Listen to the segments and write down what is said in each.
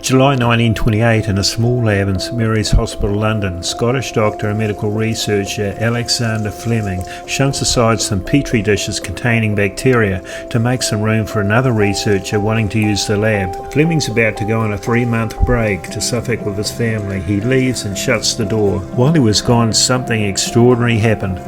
July 1928, in a small lab in St Mary's Hospital, London, Scottish doctor and medical researcher Alexander Fleming shunts aside some petri dishes containing bacteria to make some room for another researcher wanting to use the lab. Fleming's about to go on a 3-month break to Suffolk with his family. He leaves and shuts the door. While he was gone, something extraordinary happened.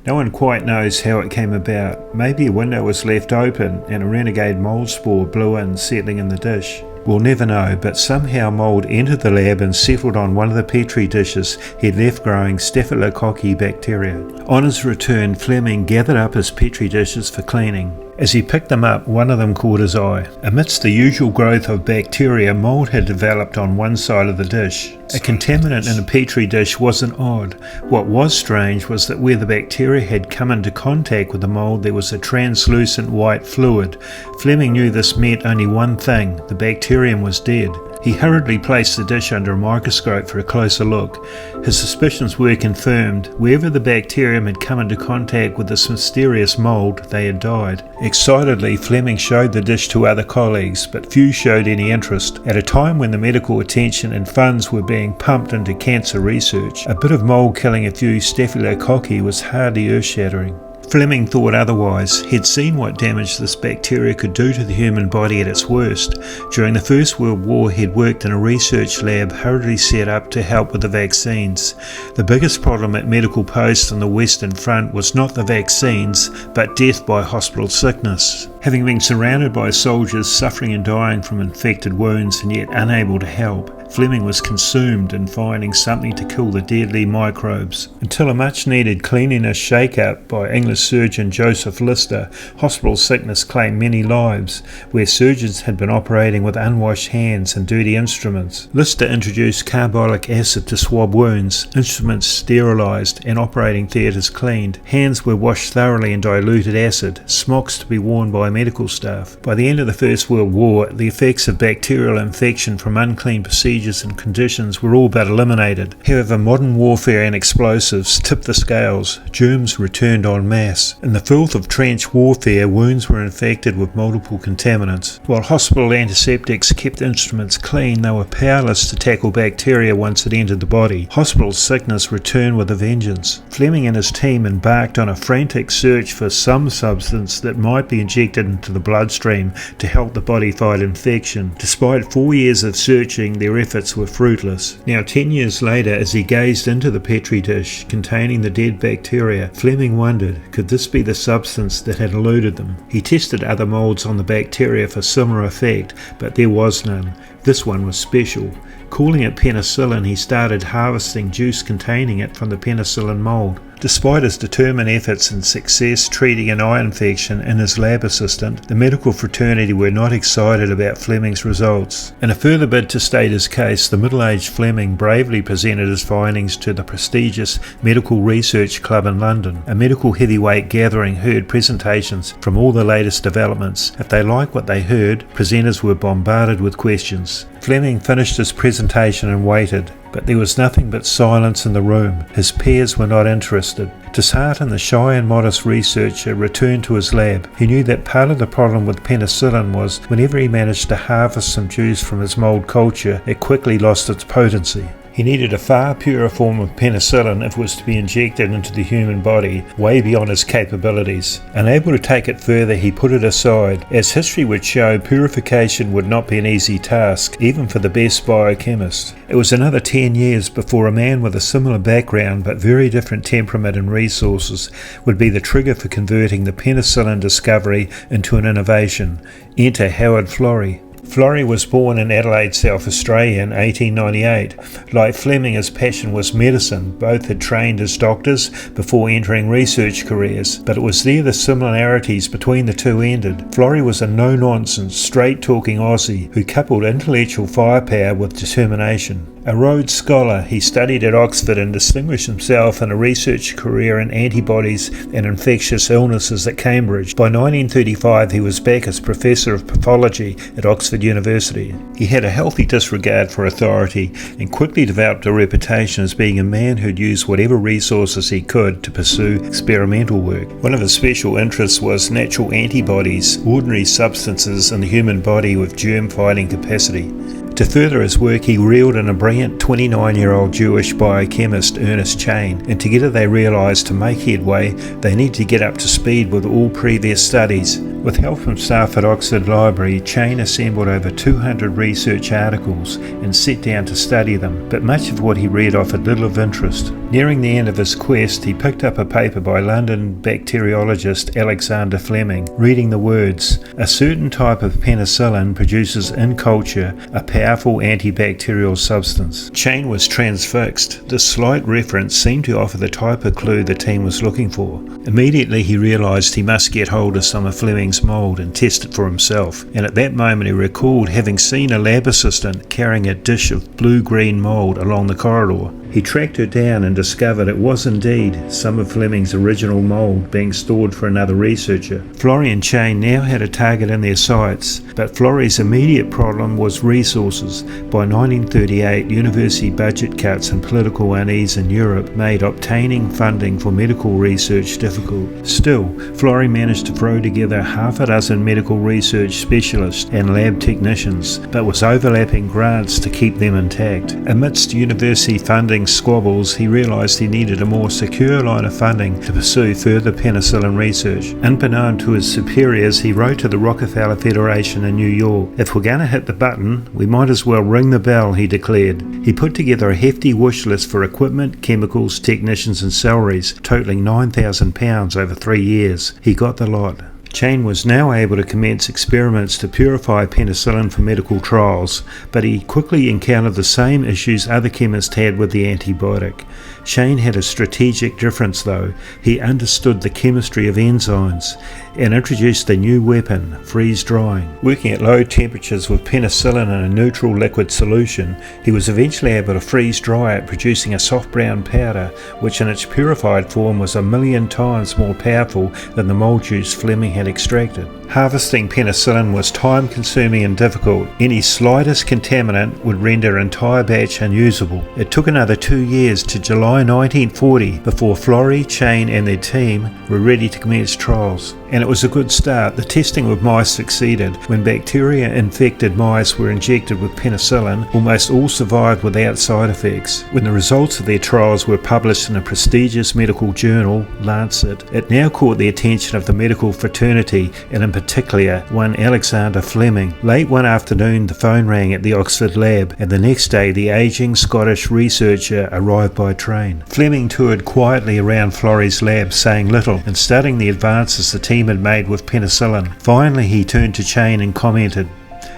No one quite knows how it came about. Maybe a window was left open and a renegade mould spore blew in, settling in the dish. We'll never know, but somehow mould entered the lab and settled on one of the petri dishes he'd left growing Staphylococci bacteria. On his return, Fleming gathered up his petri dishes for cleaning. As he picked them up, one of them caught his eye. Amidst the usual growth of bacteria, mould had developed on one side of the dish. A contaminant in a petri dish wasn't odd. What was strange was that where the bacteria had come into contact with the mould, there was a translucent white fluid. Fleming knew this meant only one thing: the bacterium was dead. He hurriedly placed the dish under a microscope for a closer look. His suspicions were confirmed. Wherever the bacterium had come into contact with this mysterious mould, they had died. Excitedly, Fleming showed the dish to other colleagues, but few showed any interest. At a time when the medical attention and funds were being pumped into cancer research, a bit of mould killing a few Staphylococci was hardly earth-shattering. Fleming thought otherwise. He'd seen what damage this bacteria could do to the human body at its worst. During the First World War, he'd worked in a research lab hurriedly set up to help with the vaccines. The biggest problem at medical posts on the Western Front was not the vaccines, but death by hospital sickness. Having been surrounded by soldiers suffering and dying from infected wounds and yet unable to help, Fleming was consumed in finding something to kill the deadly microbes. Until a much-needed cleanliness shake-up by English surgeon Joseph Lister, hospital sickness claimed many lives, where surgeons had been operating with unwashed hands and dirty instruments. Lister introduced carbolic acid to swab wounds, instruments sterilised and operating theatres cleaned. Hands were washed thoroughly in diluted acid, smocks to be worn by medical staff. By the end of the First World War, the effects of bacterial infection from unclean procedures and conditions were all but eliminated. However, modern warfare and explosives tipped the scales. Germs returned en masse. In the filth of trench warfare, wounds were infected with multiple contaminants. While hospital antiseptics kept instruments clean, they were powerless to tackle bacteria once it entered the body. Hospital sickness returned with a vengeance. Fleming and his team embarked on a frantic search for some substance that might be injected into the bloodstream to help the body fight infection. Despite 4 years of searching, their efforts were fruitless. Now 10 years later, as he gazed into the petri dish containing the dead bacteria, Fleming wondered, could this be the substance that had eluded them? He tested other moulds on the bacteria for similar effect, but there was none. This one was special. Calling it penicillin, he started harvesting juice containing it from the penicillin mould. Despite his determined efforts and success treating an eye infection in his lab assistant, the medical fraternity were not excited about Fleming's results. In a further bid to state his case, the middle-aged Fleming bravely presented his findings to the prestigious Medical Research Club in London. A medical heavyweight gathering heard presentations from all the latest developments. If they liked what they heard, presenters were bombarded with questions. Fleming finished his presentation and waited, but there was nothing but silence in the room. His peers were not interested. Disheartened, the shy and modest researcher returned to his lab. He knew that part of the problem with penicillin was whenever he managed to harvest some juice from his mould culture, it quickly lost its potency. He needed a far purer form of penicillin if it was to be injected into the human body, way beyond his capabilities. Unable to take it further, he put it aside. As history would show, purification would not be an easy task, even for the best biochemist. It was another 10 years before a man with a similar background but very different temperament and resources would be the trigger for converting the penicillin discovery into an innovation. Enter Howard Florey. Florey was born in Adelaide, South Australia in 1898. Like Fleming, his passion was medicine. Both had trained as doctors before entering research careers, but it was there the similarities between the two ended. Florey was a no-nonsense, straight-talking Aussie who coupled intellectual firepower with determination. A Rhodes Scholar, he studied at Oxford and distinguished himself in a research career in antibodies and infectious illnesses at Cambridge. By 1935 he was back as Professor of Pathology at Oxford University. He had a healthy disregard for authority and quickly developed a reputation as being a man who'd use whatever resources he could to pursue experimental work. One of his special interests was natural antibodies, ordinary substances in the human body with germ-fighting capacity. To further his work, he reeled in a brilliant 29-year-old Jewish biochemist, Ernest Chain, and together they realised to make headway, they need to get up to speed with all previous studies. With help from staff at Oxford Library, Chain assembled over 200 research articles and set down to study them, but much of what he read offered little of interest. Nearing the end of his quest, he picked up a paper by London bacteriologist Alexander Fleming, reading the words, "A certain type of penicillin produces in culture a powerful antibacterial substance." Chain was transfixed. This slight reference seemed to offer the type of clue the team was looking for. Immediately he realised he must get hold of some of Fleming's mould and test it for himself, and at that moment he recalled having seen a lab assistant carrying a dish of blue-green mould along the corridor. He tracked her down and discovered it was indeed some of Fleming's original mould being stored for another researcher. Florey and Chain now had a target in their sights, but Florey's immediate problem was resources. By 1938, university budget cuts and political unease in Europe made obtaining funding for medical research difficult. Still, Florey managed to throw together half a dozen medical research specialists and lab technicians, but was overlapping grants to keep them intact. Amidst university funding squabbles, he realised he needed a more secure line of funding to pursue further penicillin research. Unbeknown to his superiors, he wrote to the Rockefeller Federation in New York. "If we're going to hit the button, we might as well ring the bell," he declared. He put together a hefty wish list for equipment, chemicals, technicians and salaries, totalling £9,000 over 3 years. He got the lot. Chain was now able to commence experiments to purify penicillin for medical trials, but he quickly encountered the same issues other chemists had with the antibiotic. Chain had a strategic difference though. He understood the chemistry of enzymes and introduced a new weapon, freeze drying. Working at low temperatures with penicillin in a neutral liquid solution, he was eventually able to freeze dry it, producing a soft brown powder which in its purified form was 1,000,000 times more powerful than the mold juice Fleming had extracted. Harvesting penicillin was time-consuming and difficult. Any slightest contaminant would render an entire batch unusable. It took another 2 years to July 1940 before Florey, Chain and their team were ready to commence trials. And it was a good start. The testing with mice succeeded. When bacteria-infected mice were injected with penicillin, almost all survived without side effects. When the results of their trials were published in a prestigious medical journal, Lancet, it now caught the attention of the medical fraternity, and in particular one Alexander Fleming. Late one afternoon the phone rang at the Oxford lab, and the next day the ageing Scottish researcher arrived by train. Fleming toured quietly around Florey's lab, saying little and studying the advances the team had made with penicillin. Finally he turned to Chain and commented,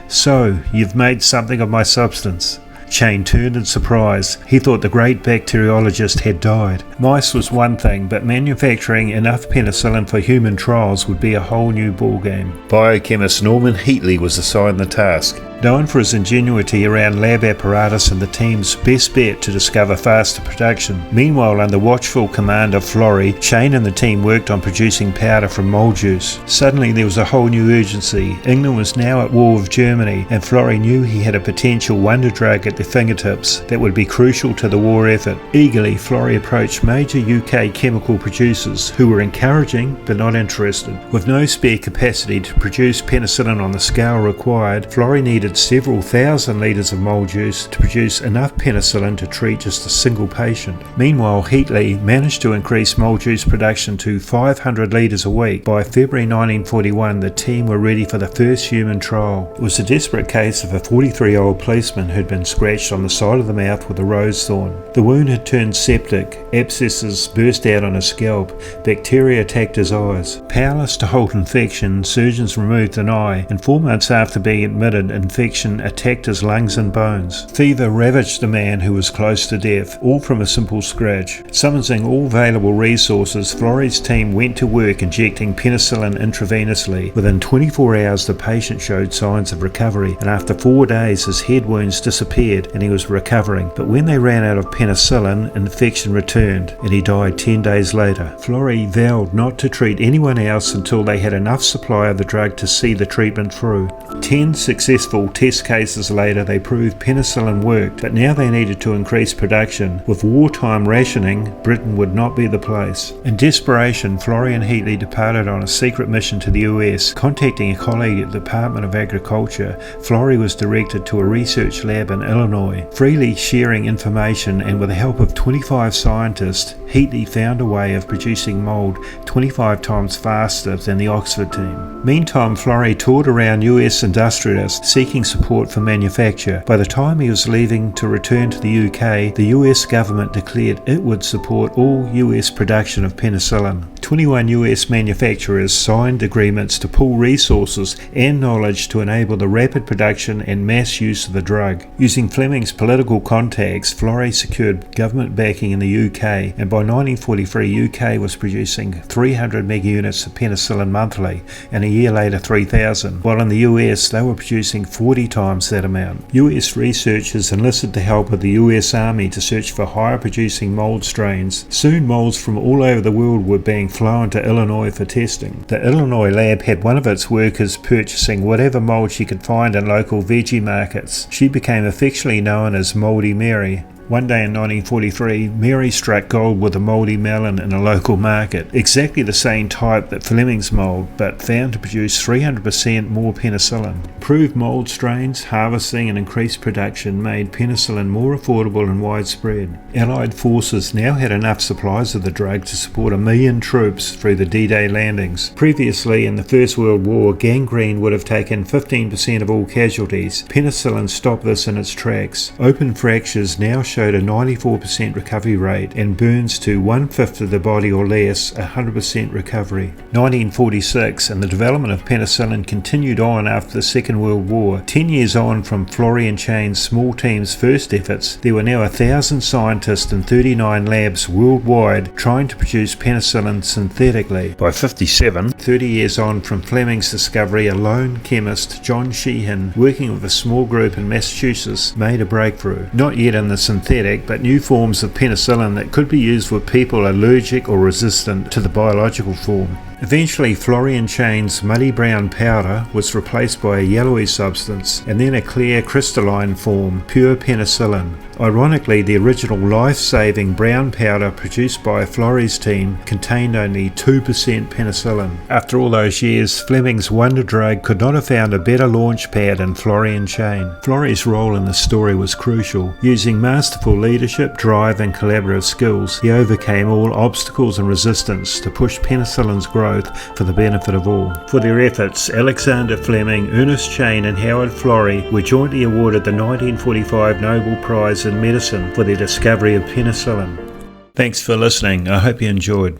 "So, you've made something of my substance." Chain turned in surprise. He thought the great bacteriologist had died. Mice was one thing, but manufacturing enough penicillin for human trials would be a whole new ballgame. Biochemist Norman Heatley was assigned the task. Known for his ingenuity around lab apparatus and the team's best bet to discover faster production. Meanwhile, under watchful command of Florey, Chain and the team worked on producing powder from mold juice. Suddenly there was a whole new urgency. England was now at war with Germany, and Florey knew he had a potential wonder drug at their fingertips that would be crucial to the war effort. Eagerly, Florey approached major UK chemical producers who were encouraging but not interested. With no spare capacity to produce penicillin on the scale required, Florey needed several thousand litres of mold juice to produce enough penicillin to treat just a single patient. Meanwhile, Heatley managed to increase mold juice production to 500 litres a week. By February 1941, the team were ready for the first human trial. It was a desperate case of a 43-year-old policeman who'd been scratched on the side of the mouth with a rose thorn. The wound had turned septic, abscesses burst out on his scalp, bacteria attacked his eyes. Powerless to halt infection, surgeons removed an eye, and 4 months after being admitted, infection attacked his lungs and bones. Fever ravaged the man who was close to death, all from a simple scratch. Summoning all available resources, Florey's team went to work injecting penicillin intravenously. Within 24 hours the patient showed signs of recovery, and after 4 days his head wounds disappeared and he was recovering. But when they ran out of penicillin, infection returned and he died 10 days later. Florey vowed not to treat anyone else until they had enough supply of the drug to see the treatment through. 10 successful test cases later they proved penicillin worked, but now they needed to increase production. With wartime rationing, Britain would not be the place. In desperation, Florey and Heatley departed on a secret mission to the US. Contacting a colleague at the Department of Agriculture, Florey was directed to a research lab in Illinois. Freely sharing information and with the help of 25 scientists, Heatley found a way of producing mould 25 times faster than the Oxford team. Meantime, Florey toured around US industrialists seeking support for manufacture. By the time he was leaving to return to the UK, the US government declared it would support all US production of penicillin. 21 US manufacturers signed agreements to pool resources and knowledge to enable the rapid production and mass use of the drug. Using Fleming's political contacts, Florey secured government backing in the UK, and by 1943 UK was producing 300 mega units of penicillin monthly, and a year later 3,000, while in the US they were producing 40 times that amount. US researchers enlisted the help of the US Army to search for higher producing mould strains. Soon moulds from all over the world were being flown to Illinois for testing. The Illinois lab had one of its workers purchasing whatever mould she could find in local veggie markets. She became affectionately known as Mouldy Mary. One day in 1943, Mary struck gold with a mouldy melon in a local market, exactly the same type that Fleming's mould, but found to produce 300% more penicillin. Improved mould strains, harvesting and increased production made penicillin more affordable and widespread. Allied forces now had enough supplies of the drug to support 1 million troops through the D-Day landings. Previously, in the First World War, gangrene would have taken 15% of all casualties. Penicillin stopped this in its tracks. Open fractures now showed a 94% recovery rate, and burns to 1/5 of the body or less, 100% recovery. 1946, and the development of penicillin continued on after the Second World War. 10 years on from Florey and Chain's small team's first efforts, there were now 1,000 scientists in 39 labs worldwide trying to produce penicillin synthetically. By 57, 30 years on from Fleming's discovery, a lone chemist, John Sheehan, working with a small group in Massachusetts, made a breakthrough. Not yet in the synthetic, but new forms of penicillin that could be used for people allergic or resistant to the biological form. Eventually, Florey and Chain's muddy brown powder was replaced by a yellowy substance, and then a clear crystalline form, pure penicillin. Ironically, the original life-saving brown powder produced by Florey's team contained only 2% penicillin. After all those years, Fleming's wonder drug could not have found a better launch pad than Florey and Chain. Florey's role in the story was crucial. Using masterful leadership, drive and collaborative skills, he overcame all obstacles and resistance to push penicillin's growth for the benefit of all. For their efforts, Alexander Fleming, Ernest Chain and Howard Florey were jointly awarded the 1945 Nobel Prize in Medicine for their discovery of penicillin. Thanks for listening. I hope you enjoyed.